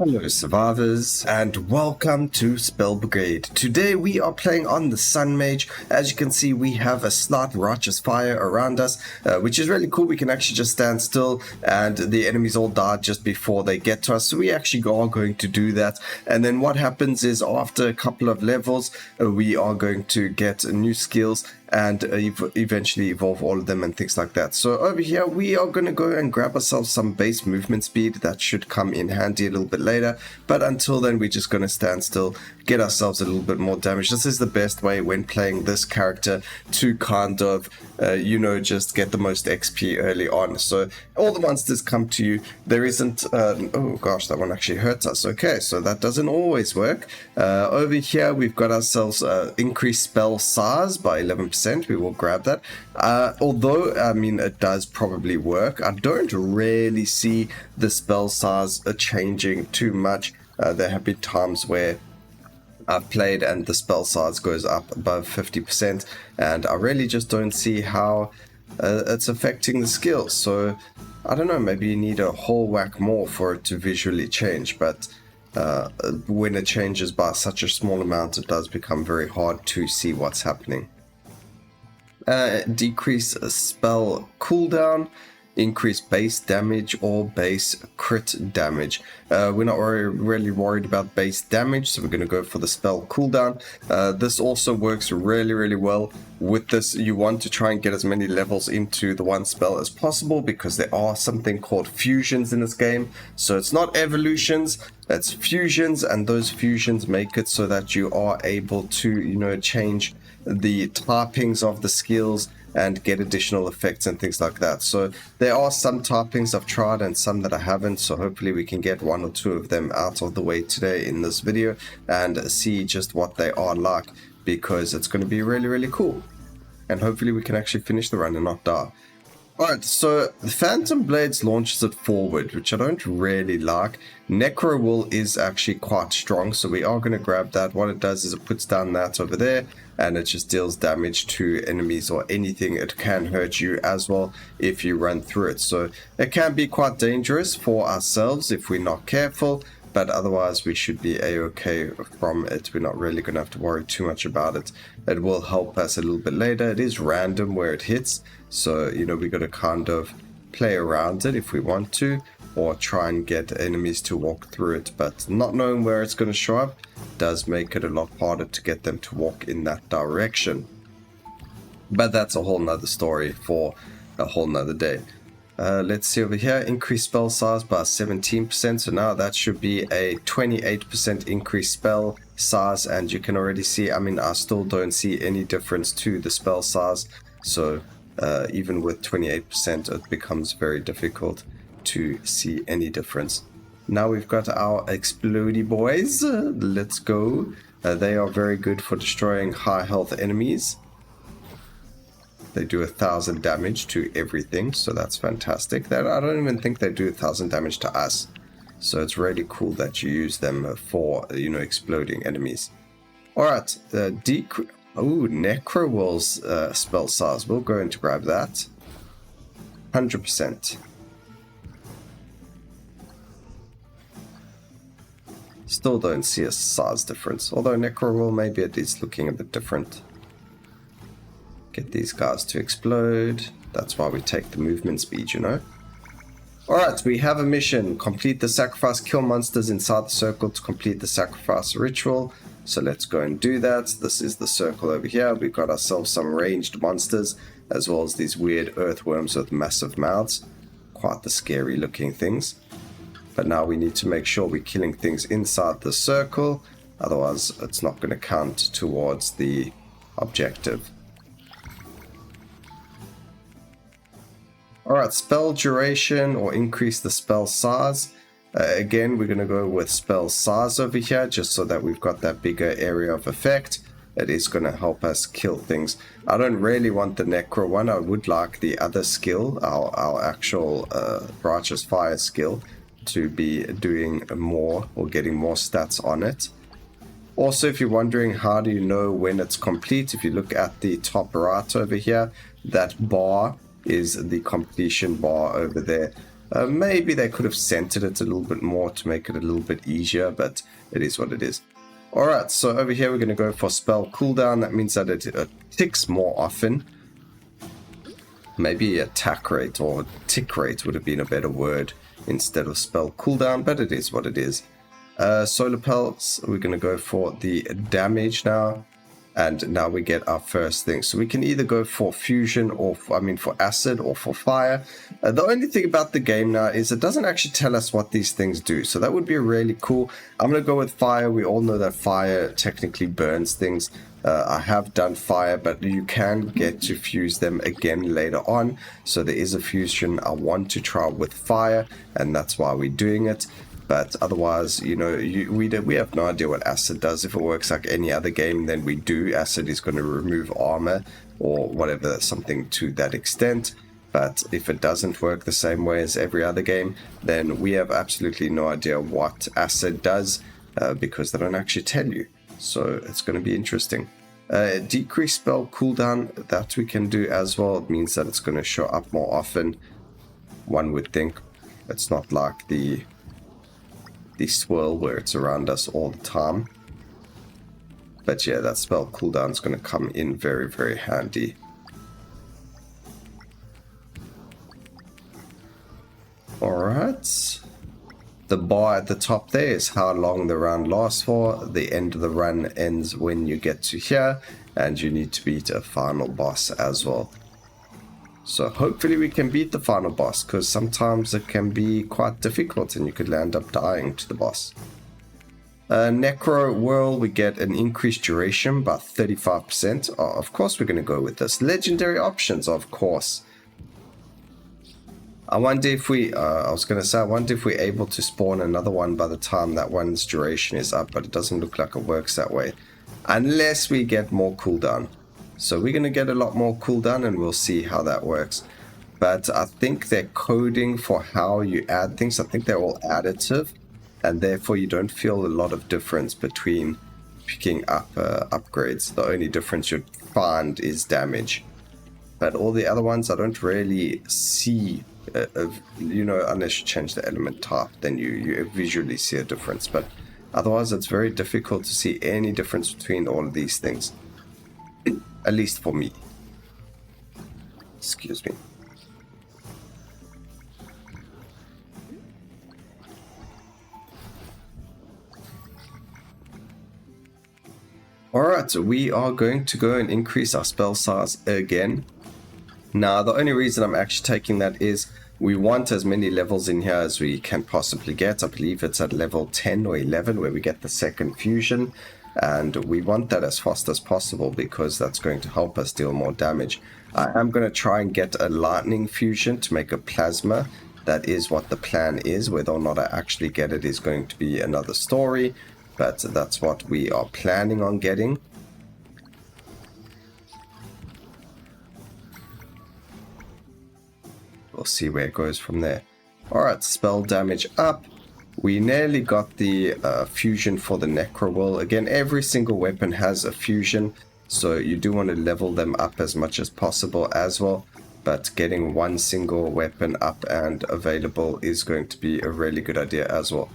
Hello survivors and welcome to Spell Brigade. Today we are playing on the Sun Mage. As you can see, we have a slight righteous fire around us, which is really cool. We can actually just stand still and the enemies all die just before they get to us. So we actually are going to do that. And then what happens is after a couple of levels, we are going to get new skills and eventually evolve all of them and things like that. So over here we are going to go and grab ourselves some base movement speed. That should come in handy a little bit later, but until then we're just going to stand still, get ourselves a little bit more damage. This is the best way when playing this character to kind of just get the most XP early on. So all the monsters come to you. There isn't oh gosh, that one actually hurts us. Okay, so that doesn't always work. Over here we've got ourselves increased spell size by 11%. We will grab that. Although, I mean, it does probably work. I don't really see the spell size changing too much. There have been times where I've played and the spell size goes up above 50%, and I really just don't see how it's affecting the skills. So, I don't know, maybe you need a whole whack more for it to visually change, but when it changes by such a small amount, it does become very hard to see what's happening. Decrease spell cooldown, increase base damage or base crit damage. We're not really worried about base damage, so we're going to go for the spell cooldown. This also works really well. With this, you want to try and get as many levels into the one spell as possible, because there are something called fusions in this game. So it's not evolutions, it's fusions, and those fusions make it so that you are able to, change the typings of the skills and get additional effects and things like that. So there are some typings I've tried and some that I haven't, so hopefully we can get one or two of them out of the way today in this video and see just what they are like, because it's going to be really cool, and hopefully we can actually finish the run and not die. Alright, so the Phantom Blades launches it forward, which I don't really like. Necro Will is actually quite strong, so we are going to grab that. What it does is it puts down that over there, and it just deals damage to enemies or anything. It can hurt you as well if you run through it. So it can be quite dangerous for ourselves if we're not careful, but otherwise we should be a-okay from it. We're not really going to have to worry too much about it. It will help us a little bit later. It is random where it hits, so we got to kind of play around it if we want to, or try and get enemies to walk through it. But not knowing where it's going to show up does make it a lot harder to get them to walk in that direction. But that's a whole nother story for a whole nother day. Let's see over here, increase spell size by 17%, so now that should be a 28% increased spell size, and you can already see, I mean, I still don't see any difference to the spell size, so even with 28% it becomes very difficult to see any difference. Now we've got our explodey boys, let's go. They are very good for destroying high health enemies. They do 1,000 damage to everything, so that's fantastic. That I don't even think they do 1,000 damage to us, so it's really cool that you use them for exploding enemies. All right, Necro Will's spell size. We'll go in to grab that. 100%. Still don't see a size difference, although Necro Will maybe it is looking a bit different. Get these guys to explode. That's why we take the movement speed, Alright, we have a mission. Complete the sacrifice. Kill monsters inside the circle to complete the sacrifice ritual. So let's go and do that. This is the circle over here. We've got ourselves some ranged monsters, as well as these weird earthworms with massive mouths. Quite the scary looking things. But now we need to make sure we're killing things inside the circle. Otherwise, it's not going to count towards the objective. Alright, spell duration or increase the spell size. Again, we're going to go with spell size over here, just so that we've got that bigger area of effect. It is going to help us kill things. I don't really want the Necro one. I would like the other skill, our actual Righteous Fire skill, to be doing more or getting more stats on it. Also, if you're wondering how do you know when it's complete, if you look at the top right over here, that bar is the completion bar over there. Maybe they could have centered it a little bit more to make it a little bit easier, but it is what it is. Alright, so over here we're going to go for spell cooldown. That means that it ticks more often. Maybe attack rate or tick rate would have been a better word instead of spell cooldown, but it is what it is. Solar Pulse, we're going to go for the damage now. And now we get our first thing. So we can either go for fusion or, for acid or for fire. The only thing about the game now is it doesn't actually tell us what these things do. So that would be really cool. I'm going to go with fire. We all know that fire technically burns things. I have done fire, but you can get to fuse them again later on. So there is a fusion I want to try with fire, and that's why we're doing it. But otherwise, you know, we have no idea what acid does. If it works like any other game, then we do. Acid is going to remove armor or whatever, something to that extent. But if it doesn't work the same way as every other game, then we have absolutely no idea what acid does because they don't actually tell you. So it's going to be interesting. Decrease spell cooldown, that we can do as well. It means that it's going to show up more often, one would think. It's not like the swirl where it's around us all the time. But yeah, that spell cooldown is going to come in very, very handy. Alright. The bar at the top there is how long the round lasts for. The end of the run ends when you get to here, and you need to beat a final boss as well. So hopefully we can beat the final boss, because sometimes it can be quite difficult and you could end up dying to the boss. Necro Whirl, we get an increased duration, about 35%. Oh, of course we're going to go with this. Legendary options, of course. I wonder if I wonder if we're able to spawn another one by the time that one's duration is up, but it doesn't look like it works that way. Unless we get more cooldown. So we're going to get a lot more cooldown and we'll see how that works. But I think they're coding for how you add things. I think they're all additive. And therefore you don't feel a lot of difference between picking up upgrades. The only difference you'd find is damage. But all the other ones I don't really see, unless you change the element type, then you visually see a difference. But otherwise it's very difficult to see any difference between all of these things. At least for me. Excuse me. Alright, so we are going to go and increase our spell size again. Now, the only reason I'm actually taking that is we want as many levels in here as we can possibly get. I believe it's at level 10 or 11 where we get the second fusion. And we want that as fast as possible because that's going to help us deal more damage. I am going to try and get a lightning fusion to make a plasma. That is what the plan is. Whether or not I actually get it is going to be another story. But that's what we are planning on getting. We'll see where it goes from there. Alright, spell damage up. We nearly got the fusion for the Necro Whirl. Again, every single weapon has a fusion, so you do want to level them up as much as possible as well. But getting one single weapon up and available is going to be a really good idea as well.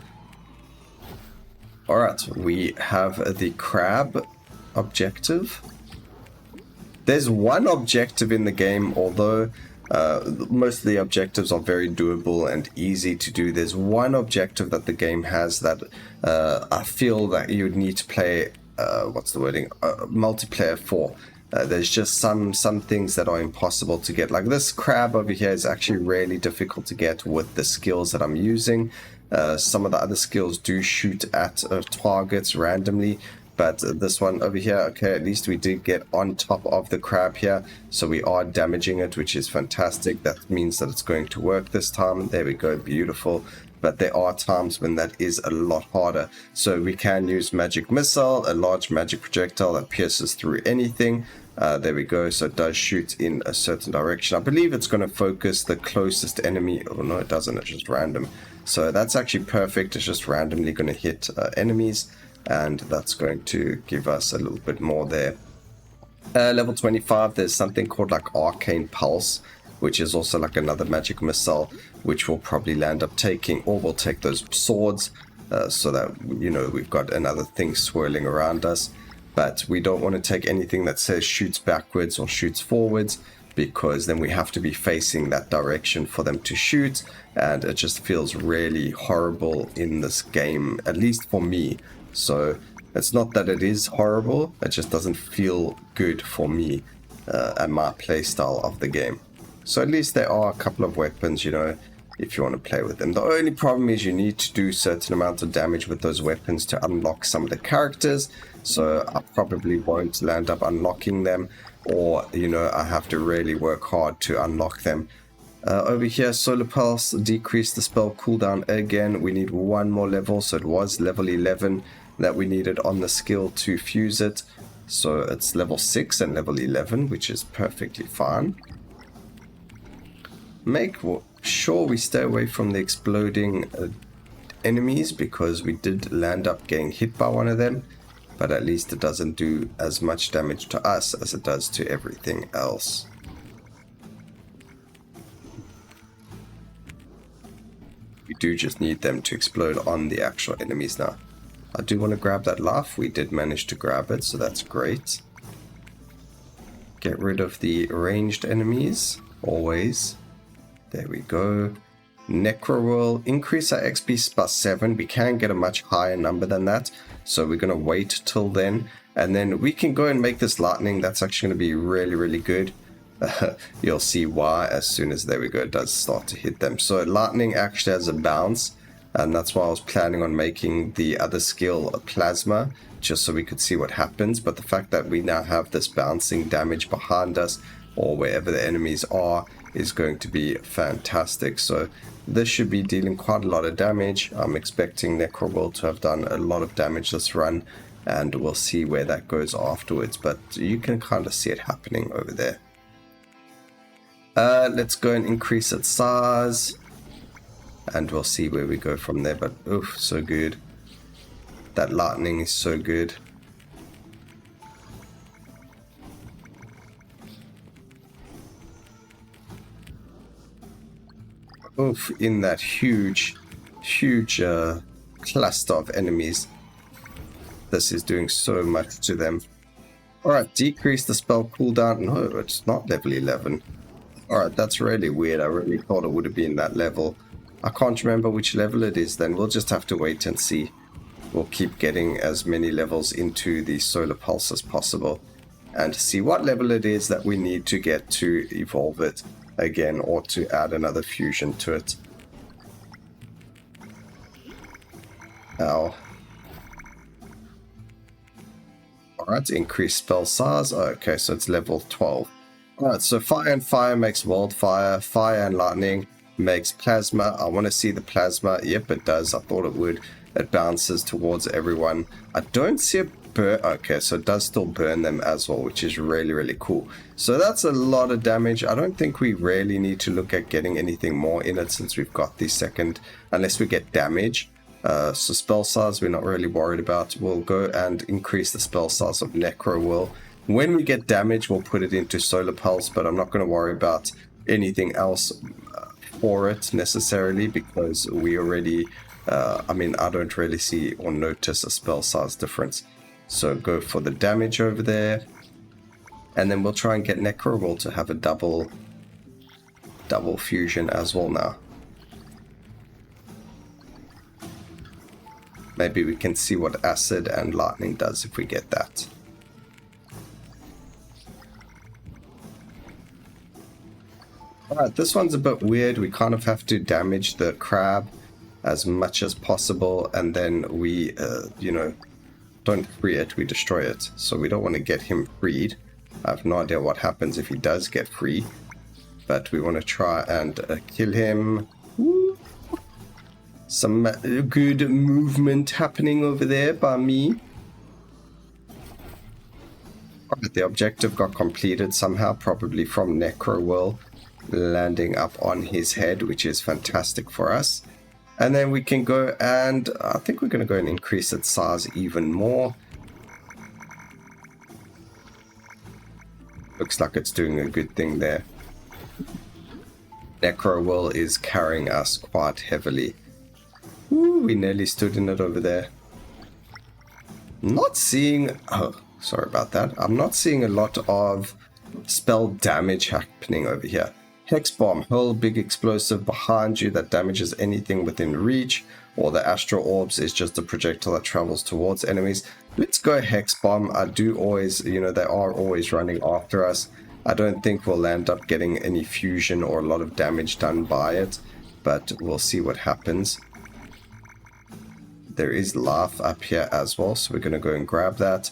Alright, we have the crab objective. There's one objective in the game, although most of the objectives are very doable and easy to do. There's one objective that the game has that I feel that you would need to play, multiplayer for. There's just some things that are impossible to get. Like this crab over here is actually really difficult to get with the skills that I'm using. Some of the other skills do shoot at targets randomly. But this one over here, okay, at least we did get on top of the crab here. So we are damaging it, which is fantastic. That means that it's going to work this time. There we go, beautiful. But there are times when that is a lot harder. So we can use magic missile, a large magic projectile that pierces through anything. There we go, so it does shoot in a certain direction. I believe it's going to focus the closest enemy. Oh no, it doesn't, it's just random. So that's actually perfect. It's just randomly going to hit enemies. And that's going to give us a little bit more there. Level 25, there's something called like Arcane Pulse. which is also like another magic missile, which we'll probably land up taking, or we'll take those swords so that, you know, we've got another thing swirling around us. But we don't want to take anything that says shoots backwards or shoots forwards, because then we have to be facing that direction for them to shoot, and it just feels really horrible in this game, at least for me. So it's not that it is horrible, it just doesn't feel good for me and my playstyle of the game. So at least there are a couple of weapons, you know, if you want to play with them. The only problem is you need to do certain amounts of damage with those weapons to unlock some of the characters, so I probably won't land up unlocking them, or, you know, I have to really work hard to unlock them. Over here, Solar Pulse, decrease the spell cooldown again. We need one more level, so it was level 11 that we needed on the skill to fuse it. So it's level 6 and level 11, which is perfectly fine. Make sure we stay away from the exploding enemies, because we did land up getting hit by one of them, but at least it doesn't do as much damage to us as it does to everything else. We do just need them to explode on the actual enemies now. I do want to grab that life. We did manage to grab it, so that's great. Get rid of the ranged enemies, always. There we go. Necrowhirl, increase our XP by 7. We can get a much higher number than that, so we're going to wait till then, and then we can go and make this lightning. That's actually going to be really, really good. You'll see why as soon as, there we go, it does start to hit them. So lightning actually has a bounce, and that's why I was planning on making the other skill a plasma, just so we could see what happens. But the fact that we now have this bouncing damage behind us, or wherever the enemies are, is going to be fantastic. So this should be dealing quite a lot of damage. I'm expecting Necrowhirl to have done a lot of damage this run, and we'll see where that goes afterwards, but you can kind of see it happening over there. Let's go and increase its size, and we'll see where we go from there. But oof, so good. That lightning is so good. Oof, in that huge cluster of enemies. This is doing so much to them. Alright, decrease the spell cooldown. No, it's not level 11. Alright, that's really weird. I really thought it would have been that level. I can't remember which level it is then. We'll just have to wait and see. We'll keep getting as many levels into the Solar Pulse as possible, and see what level it is that we need to get to evolve it again, or to add another fusion to it. Ow. Alright, increase spell size. Okay, so it's level 12. Alright, so fire and fire makes wildfire. Fire and lightning makes plasma. I want to see the plasma. Yep, it does. I thought it would. It bounces towards everyone. I don't see a burn. Okay, so it does still burn them as well, which is really, really cool. So that's a lot of damage. I don't think we really need to look at getting anything more in it, since we've got the second, unless we get damage. So spell size we're not really worried about. We'll go and increase the spell size of Necrowhirl. When we get damage, we'll put it into Solar Pulse, but I'm not going to worry about anything else for it necessarily, because we already, I mean, I don't really see or notice a spell size difference. So go for the damage over there, and then we'll try and get Necrowhirl to have a double fusion as well now. Maybe we can see what acid and lightning does if we get that. Alright, this one's a bit weird. We kind of have to damage the crab as much as possible, and then we, you know, don't free it, we destroy it. So we don't want to get him freed. I have no idea what happens if he does get free, but we want to try and kill him. Woo. Some good movement happening over there by me. Alright, the objective got completed somehow, probably from Necrowhirl landing up on his head, which is fantastic for us. And then we can go and, I think we're going to go and increase its size even more. Looks like it's doing a good thing there. Necro Will is carrying us quite heavily. Ooh, we nearly stood in it over there. Not seeing... Oh, sorry about that. I'm not seeing a lot of spell damage happening over here. Hex Bomb, hurl big explosive behind you that damages anything within reach, or the Astral Orbs is just a projectile that travels towards enemies. Let's go Hex Bomb. I do always, you know, they are always running after us. I don't think we'll end up getting any fusion or a lot of damage done by it, but we'll see what happens. There is Laugh up here as well, so we're going to go and grab that.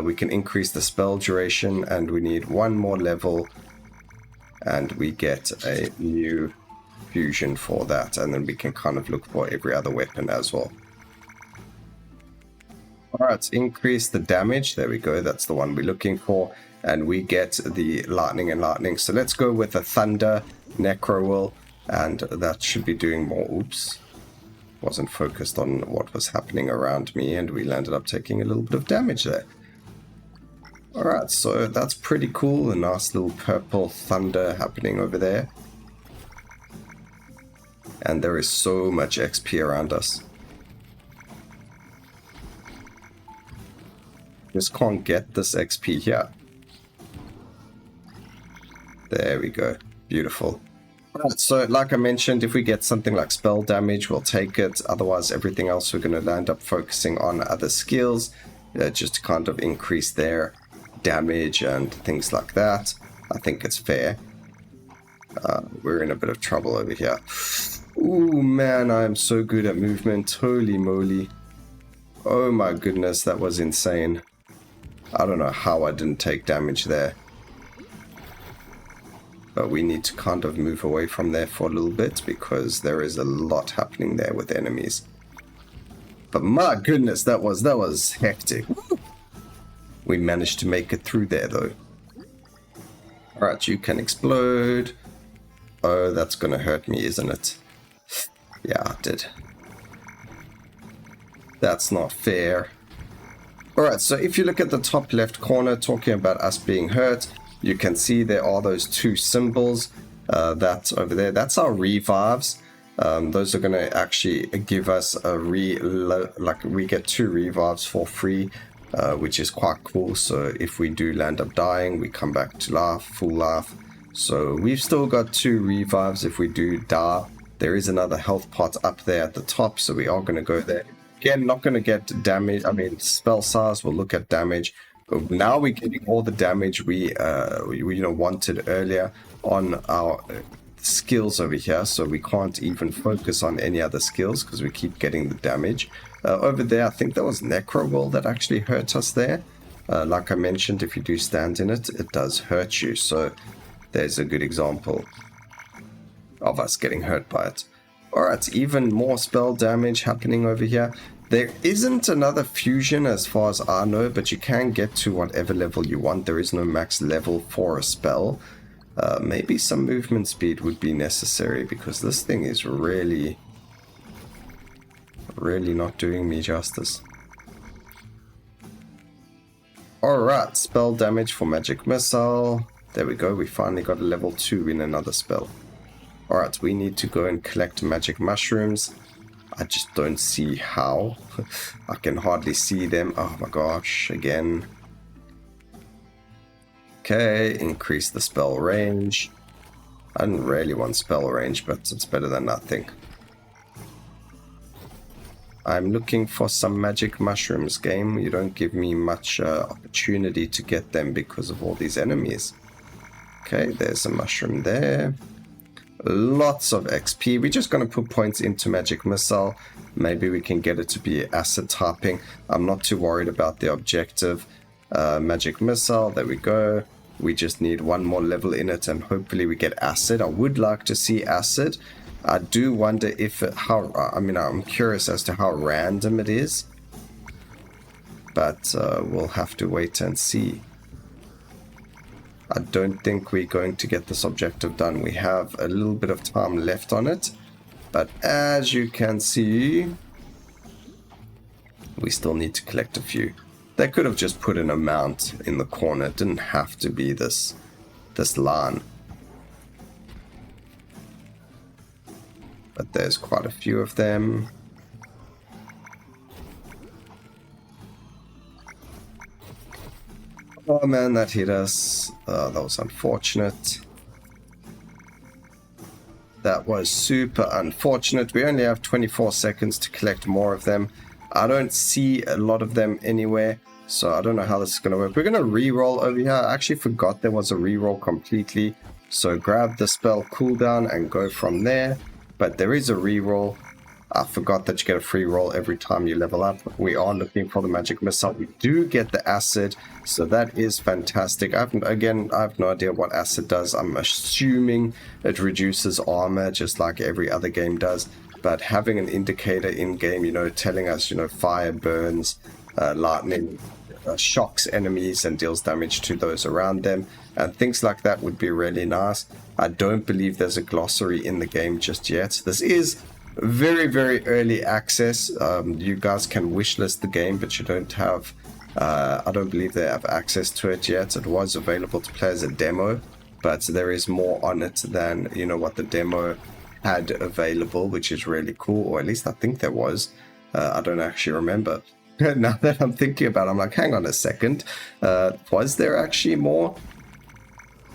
We can increase the spell duration, and we need one more level, and we get a new fusion for that, and then we can kind of look for every other weapon as well. Alright, increase the damage. There we go, that's the one we're looking for. And we get the lightning and lightning. So let's go with a thunder, Necro Will, and that should be doing more. Oops. Wasn't focused on what was happening around me, and we landed up taking a little bit of damage there. Alright, so that's pretty cool. A nice little purple thunder happening over there. And there is so much XP around us. Just can't get this XP here. There we go. Beautiful. Right, so like I mentioned, if we get something like spell damage, we'll take it. Otherwise, everything else we're going to end up focusing on other skills, just to kind of increase their damage and things like that. I think it's fair. We're in a bit of trouble over here. Ooh, man, I am so good at movement. Holy moly. Oh my goodness, that was insane. I don't know how I didn't take damage there. But we need to kind of move away from there for a little bit, because there is a lot happening there with enemies. But my goodness, that was hectic. We managed to make it through there though. Alright, you can explode. Oh, that's gonna hurt me, isn't it? Yeah, it did. That's not fair. Alright, so if you look at the top left corner, talking about us being hurt, you can see there are those two symbols. That's over there. That's our revives. Those are going to actually give us a we get 2 revives for free, which is quite cool. So if we do land up dying, we come back to life, full life. So we've still got 2 revives if we do die. There is another health pot up there at the top, so we are going to go there. Again, not going to get damage. I mean, spell size, we'll look at damage. Now we're getting all the damage we wanted earlier on our skills over here, so we can't even focus on any other skills because we keep getting the damage. Over there, I think that was Necro Will that actually hurt us there. Like I mentioned, if you do stand in it, it does hurt you, so there's a good example of us getting hurt by it. Alright, even more spell damage happening over here. There isn't another fusion as far as I know, but you can get to whatever level you want. There is no max level for a spell. Maybe some movement speed would be necessary, because this thing is really not doing me justice. Alright, spell damage for magic missile. There we go, we finally got a level 2 in another spell. Alright, we need to go and collect magic mushrooms. I just don't see how. I can hardly see them. Oh my gosh, again. Okay, increase the spell range. I didn't really want spell range, but it's better than nothing. I'm looking for some magic mushrooms, game. You don't give me much opportunity to get them because of all these enemies. Okay, there's a mushroom there. Lots of XP. We're just going to put points into magic missile. Maybe we can get it to be acid typing. I'm not too worried about the objective. Magic missile, there we go. We just need one more level in it, and hopefully we get acid. I would like to see acid. I do wonder if I'm curious as to how random it is, but we'll have to wait and see. I don't think we're going to get this objective done. We have a little bit of time left on it, but as you can see, we still need to collect a few. They could have just put an amount in the corner. It didn't have to be this line. There's quite a few of them. Oh man, that hit us. That was unfortunate. That was super unfortunate. We only have 24 seconds to collect more of them. I don't see a lot of them anywhere, so I don't know how this is going to work. We're going to re-roll over here. I actually forgot there was a re-roll completely. So grab the spell cooldown and go from there. But there is a re-roll. I forgot that you get a free roll every time you level up. We are looking for the magic missile. We do get the acid, so that is fantastic. I have no idea what acid does. I'm assuming it reduces armor just like every other game does. But having an indicator in game, you know, telling us, you know, fire burns, lightning shocks enemies and deals damage to those around them, and things like that would be really nice. I don't believe there's a glossary in the game just yet. This is very, very early access. You guys can wishlist the game, but you don't have, I don't believe they have access to it yet. It was available to play as a demo, but there is more on it than, you know, what the demo had available, which is really cool, or at least I think there was. I don't actually remember. Now that I'm thinking about it, I'm like, hang on a second. Was there actually more?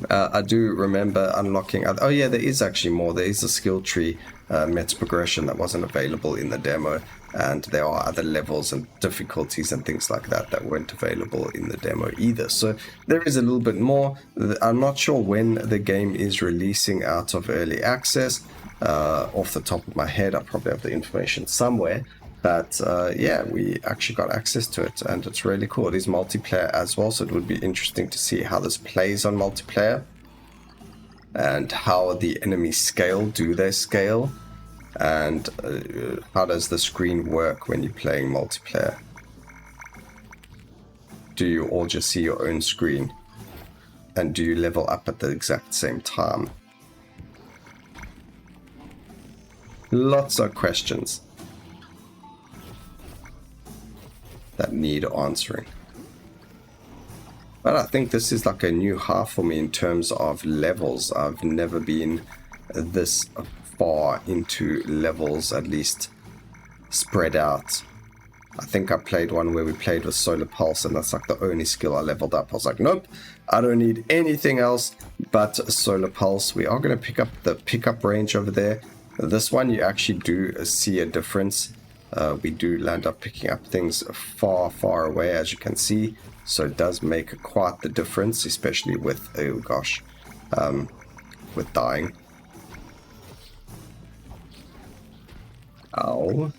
I do remember unlocking... Oh yeah, there is actually more. There is a skill tree meta progression that wasn't available in the demo, and there are other levels and difficulties and things like that that weren't available in the demo either. So there is a little bit more. I'm not sure when the game is releasing out of early access. Off the top of my head, I probably have the information somewhere. But yeah, we actually got access to it, and it's really cool. It is multiplayer as well, so it would be interesting to see how this plays on multiplayer and how the enemies scale. Do they scale? And how does the screen work when you're playing multiplayer? Do you all just see your own screen? And do you level up at the exact same time? Lots of questions that need answering. But I think this is like a new half for me in terms of levels. I've never been this far into levels, at least spread out. I think I played one where we played with Solar Pulse, and that's like the only skill I leveled up. I was like, nope, I don't need anything else but Solar Pulse. We are going to pick up the pickup range over there. This one, you actually do see a difference. We do land up picking up things far, far away, as you can see. So it does make quite the difference, especially with, oh gosh, with dying. Ow.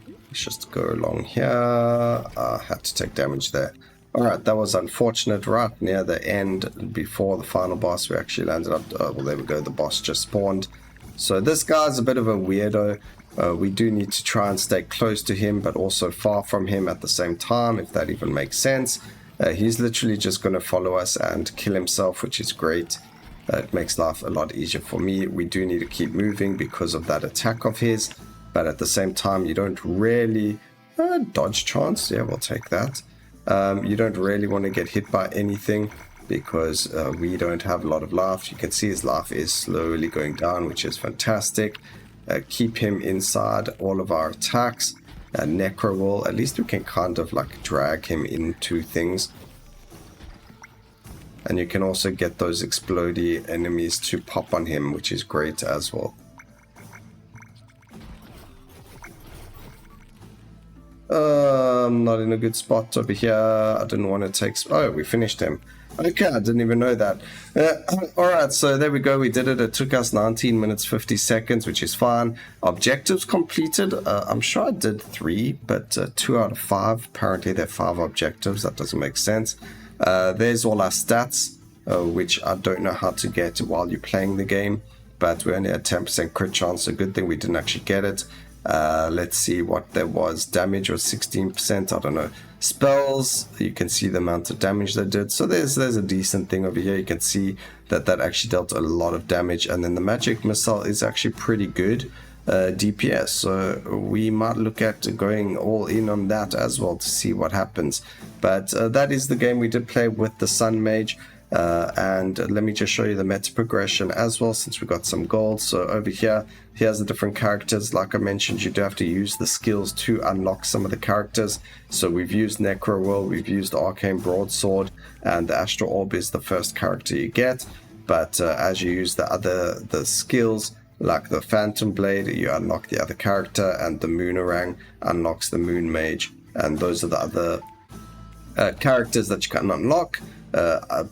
Let's just go along here. I had to take damage there. Alright, that was unfortunate. Right near the end, before the final boss, we actually landed up... well, there we go. The boss just spawned. So this guy's a bit of a weirdo. We do need to try and stay close to him, but also far from him at the same time, if that even makes sense. He's literally just going to follow us and kill himself, which is great. It makes life a lot easier for me. We do need to keep moving because of that attack of his, but at the same time, you don't really... dodge chance, yeah, we'll take that. You don't really want to get hit by anything because we don't have a lot of life. You can see his life is slowly going down, which is fantastic. Keep him inside all of our attacks. Necro will, at least we can kind of like drag him into things. And you can also get those explodey enemies to pop on him, which is great as well. I'm not in a good spot over here. I didn't want to take... Oh, we finished him. Okay, I didn't even know that. Alright, so there we go. We did it. It took us 19 minutes, 50 seconds, which is fine. Objectives completed. I'm sure I did 3, but 2 out of 5. Apparently there are 5 objectives. That doesn't make sense. There's all our stats, which I don't know how to get while you're playing the game, but we only had 10% crit chance. A good thing we didn't actually get it. Let's see what there was. Damage was 16%. I don't know. Spells, you can see the amount of damage they did. So there's a decent thing over here. You can see that actually dealt a lot of damage. And then the magic missile is actually pretty good DPS. So we might look at going all in on that as well to see what happens. But that is the game we did play with the Sun Mage. And let me just show you the meta progression as well, since we got some gold. So over here, here's the different characters. Like I mentioned, you do have to use the skills to unlock some of the characters. So we've used Necro Will, we've used Arcane Broadsword, and the Astral Orb is the first character you get. But as you use the skills, like the Phantom Blade, you unlock the other character, and the Moonerang unlocks the Moon Mage. And those are the other characters that you can unlock.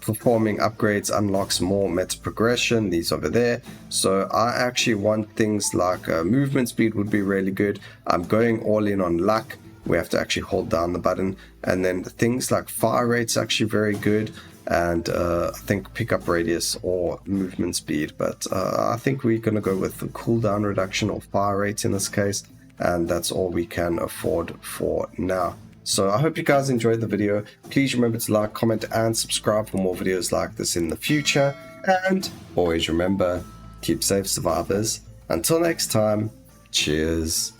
Performing upgrades unlocks more meta progression, these over there. So I actually want things like movement speed would be really good. I'm going all in on luck. We have to actually hold down the button. And then things like fire rate's actually very good. And I think pickup radius or movement speed. But I think we're going to go with the cooldown reduction or fire rate in this case. And that's all we can afford for now. So I hope you guys enjoyed the video. Please remember to like, comment, and subscribe for more videos like this in the future. And always remember, keep safe, survivors. Until next time, cheers.